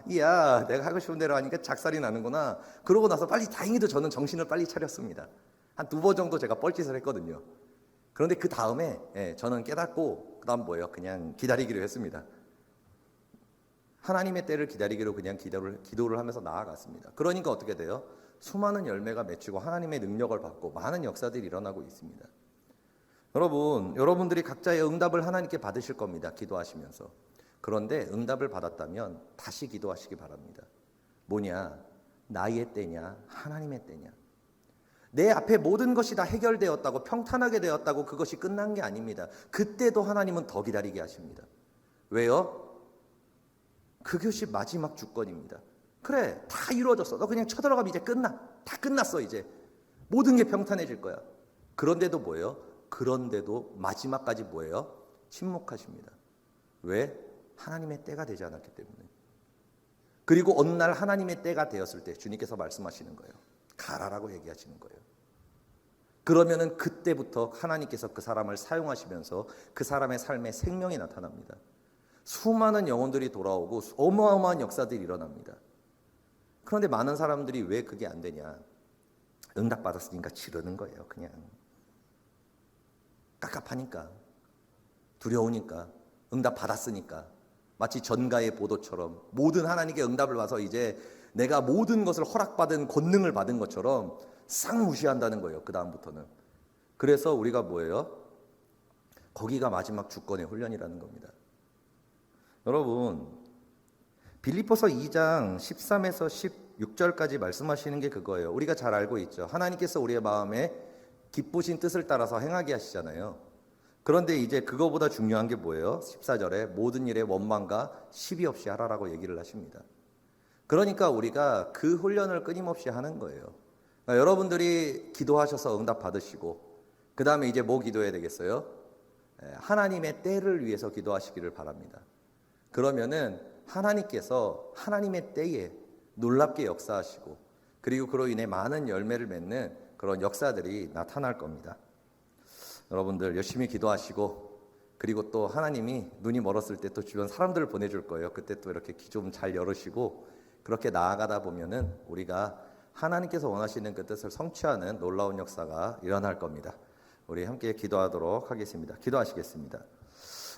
이야, 내가 하고 싶은 대로 하니까 작살이 나는구나. 그러고 나서 빨리, 다행히도 저는 정신을 빨리 차렸습니다. 한 2번 정도 제가 뻘짓을 했거든요. 그런데 그 다음에 저는 깨닫고 그 다음 뭐예요? 그냥 기다리기로 했습니다. 하나님의 때를 기다리기로 그냥 기도를 하면서 나아갔습니다. 그러니까 어떻게 돼요? 수많은 열매가 맺히고 하나님의 능력을 받고 많은 역사들이 일어나고 있습니다. 여러분들이 각자의 응답을 하나님께 받으실 겁니다. 기도하시면서. 그런데 응답을 받았다면 다시 기도하시기 바랍니다. 뭐냐? 나의 때냐? 하나님의 때냐? 내 앞에 모든 것이 다 해결되었다고, 평탄하게 되었다고 그것이 끝난 게 아닙니다. 그때도 하나님은 더 기다리게 하십니다. 왜요? 그것이 마지막 주권입니다. 그래, 다 이루어졌어. 너 그냥 쳐들어가면 이제 끝나. 다 끝났어 이제. 모든 게 평탄해질 거야. 그런데도 뭐예요? 그런데도 마지막까지 뭐예요? 침묵하십니다. 왜? 하나님의 때가 되지 않았기 때문에. 그리고 어느 날 하나님의 때가 되었을 때 주님께서 말씀하시는 거예요. 가라라고 얘기하시는 거예요. 그러면은 그때부터 하나님께서 그 사람을 사용하시면서 그 사람의 삶에 생명이 나타납니다. 수많은 영혼들이 돌아오고 어마어마한 역사들이 일어납니다. 그런데 많은 사람들이 왜 그게 안 되냐? 응답받았으니까 지르는 거예요. 그냥 깝깝하니까, 두려우니까, 응답 받았으니까. 마치 전가의 보도처럼 모든 하나님께 응답을 와서 이제 내가 모든 것을 허락받은 권능을 받은 것처럼 싹 무시한다는 거예요. 그 다음부터는. 그래서 우리가 뭐예요? 거기가 마지막 주권의 훈련이라는 겁니다. 여러분, 빌립보서 2장 13에서 16절까지 말씀하시는 게 그거예요. 우리가 잘 알고 있죠. 하나님께서 우리의 마음에 기쁘신 뜻을 따라서 행하게 하시잖아요. 그런데 이제 그거보다 중요한 게 뭐예요? 14절에 모든 일에 원망과 시비 없이 하라라고 얘기를 하십니다. 그러니까 우리가 그 훈련을 끊임없이 하는 거예요. 그러니까 여러분들이 기도하셔서 응답 받으시고 그 다음에 이제 뭐 기도해야 되겠어요? 하나님의 때를 위해서 기도하시기를 바랍니다. 그러면은 하나님께서 하나님의 때에 놀랍게 역사하시고 그리고 그로 인해 많은 열매를 맺는 그런 역사들이 나타날 겁니다. 여러분들 열심히 기도하시고 그리고 또 하나님이 눈이 멀었을 때 또 주변 사람들을 보내줄 거예요. 그때 또 이렇게 귀 좀 잘 열으시고 그렇게 나아가다 보면은 우리가 하나님께서 원하시는 그 뜻을 성취하는 놀라운 역사가 일어날 겁니다. 우리 함께 기도하도록 하겠습니다. 기도하시겠습니다.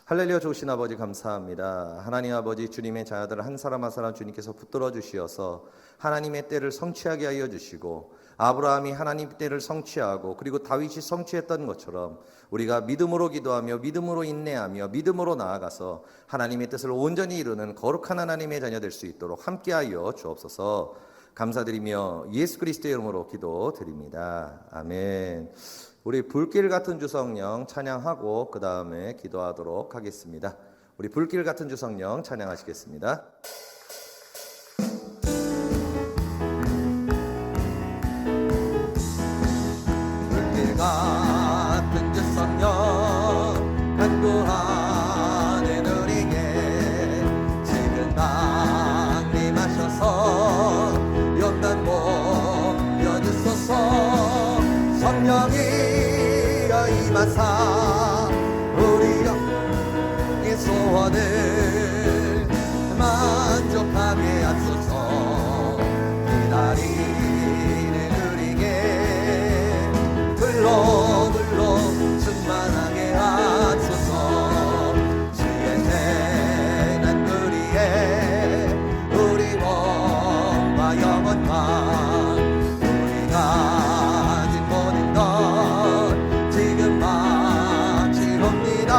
할렐루야. 좋으신 아버지 감사합니다. 하나님 아버지, 주님의 자녀들 한 사람 한 사람 주님께서 붙들어 주시어서 하나님의 때를 성취하게 하여 주시고 아브라함이 하나님의 때를 성취하고 그리고 다윗이 성취했던 것처럼 우리가 믿음으로 기도하며 믿음으로 인내하며 믿음으로 나아가서 하나님의 뜻을 온전히 이루는 거룩한 하나님의 자녀 될 수 있도록 함께하여 주옵소서. 감사드리며 예수 그리스도의 이름으로 기도드립니다. 아멘. 우리 불길 같은 주성령 찬양하고 그 다음에 기도하도록 하겠습니다. 우리 불길 같은 주성령 찬양하시겠습니다. 불길 같은 주성령 간구하는 우리에게 지금 강림하셔서 연단 보여주소서. 성령이 임하사 우리 영의 소원을 만족하게 하소서. 기다리는 우리에게 불러 충만하게 하소서. 주의 재난 우리의 우리 몸과 영혼과 우리가 가진 모든 것 지금 마치옵니다.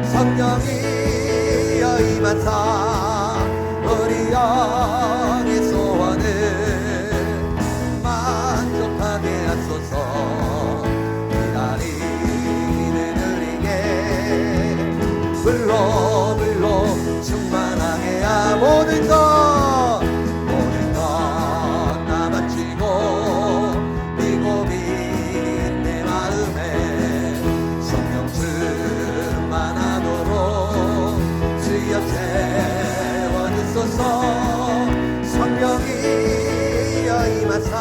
성령이 임하사 우리 영의 소원을 만족하게 하소서. 기다리는 우리에게 불러 충만하게 하 모든 것 다 바치고 내 마음에 성령 충만하도록 주옵소서. 성령이여 임하사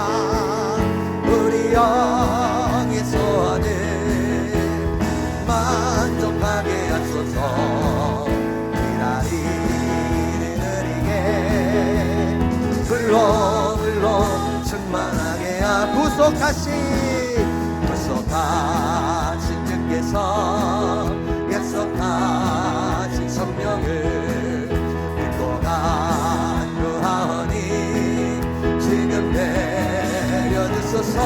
우리 영의 소원을 만족하게 하소서. 기다리는 우리에게 불로 충만하게 구속하신 주께서 약속하신 성령을 믿고 간구하오니 지금 내려주소서.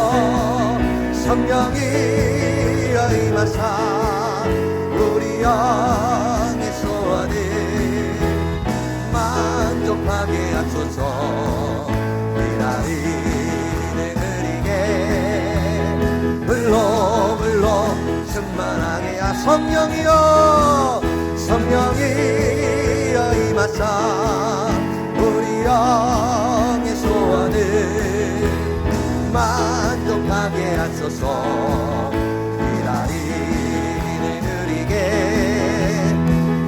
성령이여 임하사 우리 영의 소원을 만족하게 하소서. 기다리는 우리에게 불로 충만하게 하. 성령이여 임하사 우리 영의 소원을 만족하게 하소서. 기다리는 우리에게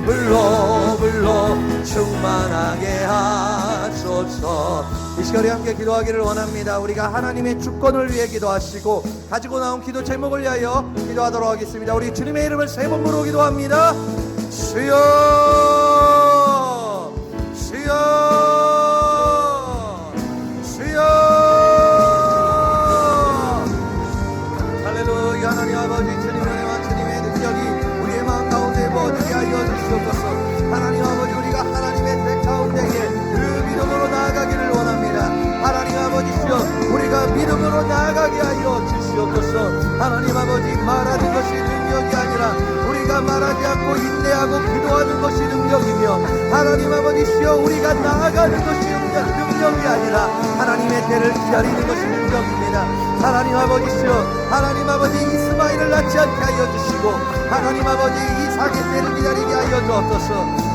불로 충만하게 하소서. 이 시간에 함께 기도하기를 원합니다. 우리가 하나님의 주권을 위해 기도하시고 가지고 나온 기도 제목을 위하여 기도하도록 하겠습니다. 우리 주님의 이름을 세 번 부르고 기도합니다. 주여 주여 주여. 할렐루야. 하나님 아버지, 주님의 은혜와 주님의 능력이 우리의 마음 가운데 모두게 하여 주시옵소서. 하나님 아버지, 우리가 하나님의 때 가운데에 그 믿음으로 나아가기를 원합니다. 하나님 아버지시여, 우리가 믿음으로 나아가게 하여 주시옵소서. 하나님 아버지, 말하는 것이 능력이 아니라 우리가 말하지 않고 인내하고 기도하는 것이 능력이며, 하나님 아버지시여, 우리가 나아가는 것이 능력이 아니라 하나님의 때를 기다리는 것이 능력입니다. 하나님 아버지시여, 하나님 아버지 이스마엘을 낳지 않게 하여 주시고, 하나님 아버지 이삭의 때를 기다리게 하여 주옵소서.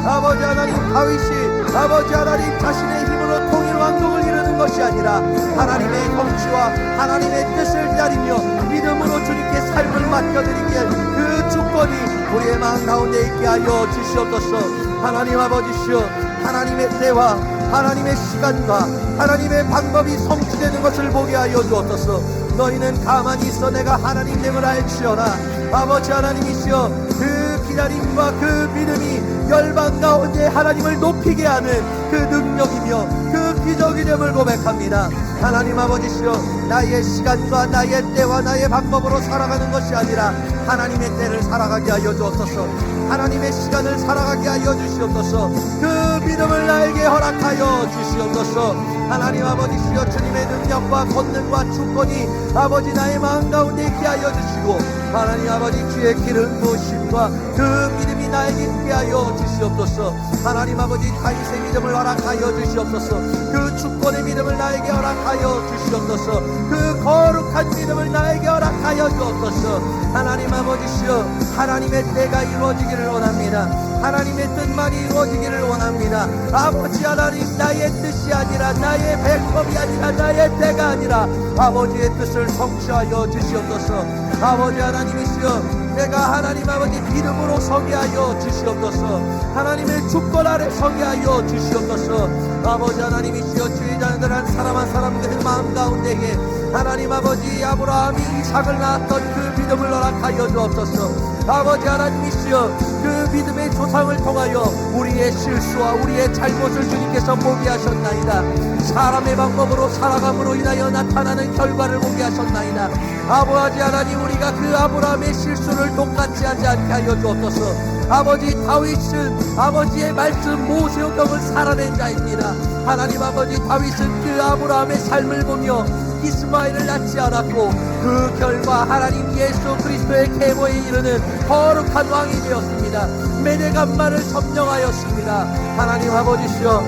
아버지 하나님, 다윗이 아버지 하나님 자신의 힘으로 통일 왕국을 이루는 것이 아니라 하나님의 통치와 하나님의 뜻을 기다리며 믿음으로 주님께 삶을 맡겨드리기에 그 주권이 우리의 마음 가운데 있게 하여 주시옵소서. 하나님 아버지시여, 하나님의 때와 하나님의 시간과 하나님의 방법이 성취되는 것을 보게 하여 주옵소서. 너희는 가만히 있어 내가 하나님됨을 알지어라. 아버지 하나님이시여, 그 기다림과 그 믿음이 열방 가운데 하나님을 높이게 하는 그 능력이며 그 기적이됨을 고백합니다. 하나님 아버지시여, 나의 시간과 나의 때와 나의 방법으로 살아가는 것이 아니라 하나님의 때를 살아가게 하여 주옵소서. 하나님의 시간을 살아가게 하여 주시옵소서. 그 믿음을 나에게 허락하여 주시옵소서. 하나님 아버지시여, 주님의 능력과 권능과 주권이 아버지 나의 마음 가운데 있게 하여 주시고, 하나님 아버지 주의 기름 부으심과 그 믿음이 나에게 있게 하여 주시옵소서. 하나님 아버지 다윗의 믿음을 허락하여 주시옵소서. 그 주권의 믿음을 나에게 허락하여 주시옵소서. 그 거룩한 믿음을 나에게 허락하여 주옵소서. 하나님 아버지시여, 하나님의 때가 이루어지기를 원합니다. 하나님의 뜻만이 이루어지기를 원합니다. 아버지 하나님, 나의 뜻이 아니라 나의 백법이 아니라 나의 때가 아니라 아버지의 뜻을 성취하여 주시옵소서. 아버지 하나님이시여, 내가 하나님 아버지 믿음으로 서게 하여 주시옵소서. 하나님의 주권 아래 서게 하여 주시옵소서. 아버지 하나님이시여, 주의 자녀들 한 사람 한 사람들의 마음 가운데에 하나님 아버지 아브라함이 이삭을 낳았던 그 믿음을 허락하여 주옵소서. 아버지 하나님이시여, 그 믿음의 조상을 통하여 우리의 실수와 우리의 잘못을 주님께서 보게 하셨나이다. 사람의 방법으로 살아감으로 인하여 나타나는 결과를 보게 하셨나이다. 아버지 하나님, 우리가 그 아브라함의 실수를 똑같이 하지 않게 하여 주옵소서. 아버지 다윗은 아버지의 말씀 모세오경을 살아낸 자입니다. 하나님 아버지, 다윗은 그 아브라함의 삶을 보며 이스마엘을 낳지 않았고 그 결과 하나님 예수 그리스도의 계보에 이르는 거룩한 왕이 되었습니다. 메대간만을 점령하였습니다. 하나님 아버지시여,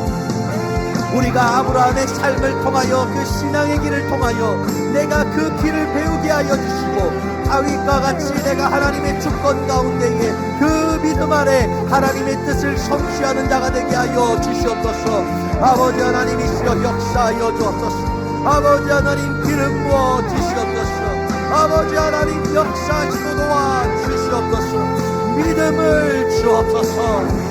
우리가 아브라함의 삶을 통하여 그 신앙의 길을 통하여 내가 그 길을 배우게 하여 주시고, 다윗과 같이 내가 하나님의 주권 가운데에 그 믿음 아래 하나님의 뜻을 성취하는 자가 되게 하여 주시옵소서. 아버지 하나님이시여, 역사하여 주옵소서. 아버지 하나님, 기름 부어 주시옵소서. 아버지 하나님, 역사하시고 도와 주시옵소서. 믿음을 주옵소서.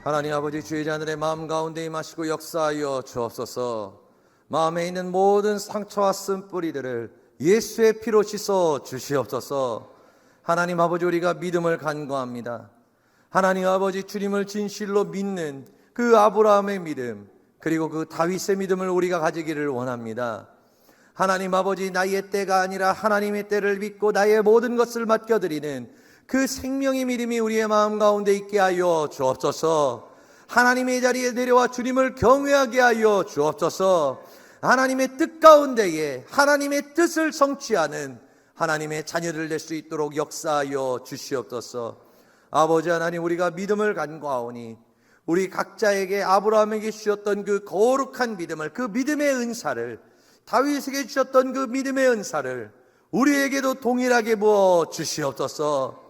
하나님 아버지, 주의 자들의 마음 가운데 임하시고 역사하여 주옵소서. 마음에 있는 모든 상처와 쓴뿌리들을 예수의 피로 씻어 주시옵소서. 하나님 아버지, 우리가 믿음을 간구합니다. 하나님 아버지, 주님을 진실로 믿는 그 아브라함의 믿음, 그리고 그 다윗의 믿음을 우리가 가지기를 원합니다. 하나님 아버지, 나의 때가 아니라 하나님의 때를 믿고 나의 모든 것을 맡겨드리는 그 생명의 믿음이 우리의 마음 가운데 있게 하여 주옵소서. 하나님의 자리에 내려와 주님을 경외하게 하여 주옵소서. 하나님의 뜻 가운데에 하나님의 뜻을 성취하는 하나님의 자녀들 될 수 있도록 역사하여 주시옵소서. 아버지 하나님, 우리가 믿음을 간구하오니 우리 각자에게 아브라함에게 주셨던 그 거룩한 믿음을, 그 믿음의 은사를, 다윗에게 주셨던 그 믿음의 은사를 우리에게도 동일하게 부어 주시옵소서.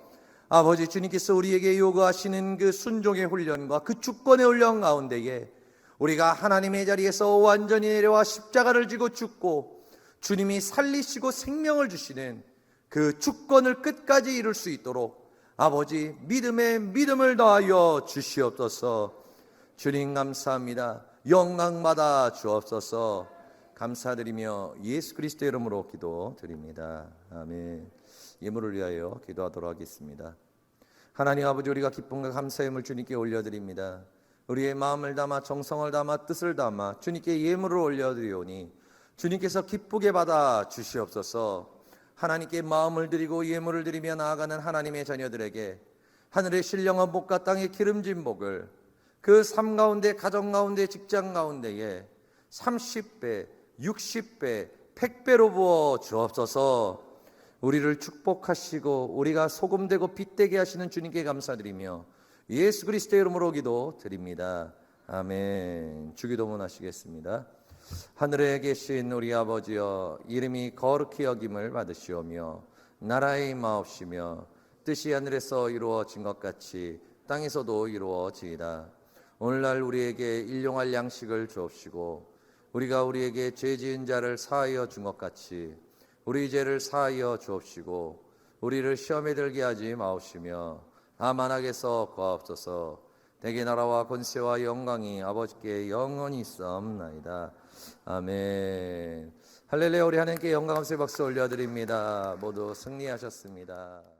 아버지, 주님께서 우리에게 요구하시는 그 순종의 훈련과 그 주권의 훈련 가운데에 우리가 하나님의 자리에서 완전히 내려와 십자가를 지고 죽고 주님이 살리시고 생명을 주시는 그 주권을 끝까지 이룰 수 있도록 아버지, 믿음에 믿음을 더하여 주시옵소서. 주님 감사합니다. 영광받아 주옵소서. 감사드리며 예수 그리스도의 이름으로 기도드립니다. 아멘. 예물을 위하여 기도하도록 하겠습니다. 하나님 아버지, 우리가 기쁨과 감사의 예물 주님께 올려드립니다. 우리의 마음을 담아 정성을 담아 뜻을 담아 주님께 예물을 올려드리오니 주님께서 기쁘게 받아 주시옵소서. 하나님께 마음을 드리고 예물을 드리며 나아가는 하나님의 자녀들에게 하늘의 신령한 복과 땅의 기름진 복을 그 삶 가운데, 가정 가운데, 직장 가운데에 30배, 60배, 100배로 부어 주옵소서. 우리를 축복하시고 우리가 소금되고 빛되게 하시는 주님께 감사드리며 예수 그리스도의 이름으로 기도드립니다. 아멘. 주기도문 하시겠습니다. 하늘에 계신 우리 아버지여, 이름이 거룩히 여김을 받으시오며 나라의 임하옵시며 뜻이 하늘에서 이루어진 것 같이 땅에서도 이루어지이다. 오늘날 우리에게 일용할 양식을 주옵시고 우리가 우리에게 죄 지은 자를 사하여 준 것 같이 우리 죄를 사하여 주옵시고 우리를 시험에 들게 하지 마옵시며 다만 악에서 구하옵소서. 대개 나라와 권세와 영광이 아버지께 영원히 있사옵나이다. 아멘. 할렐루야. 우리 하나님께 영광 감사의 박수 올려드립니다. 모두 승리하셨습니다.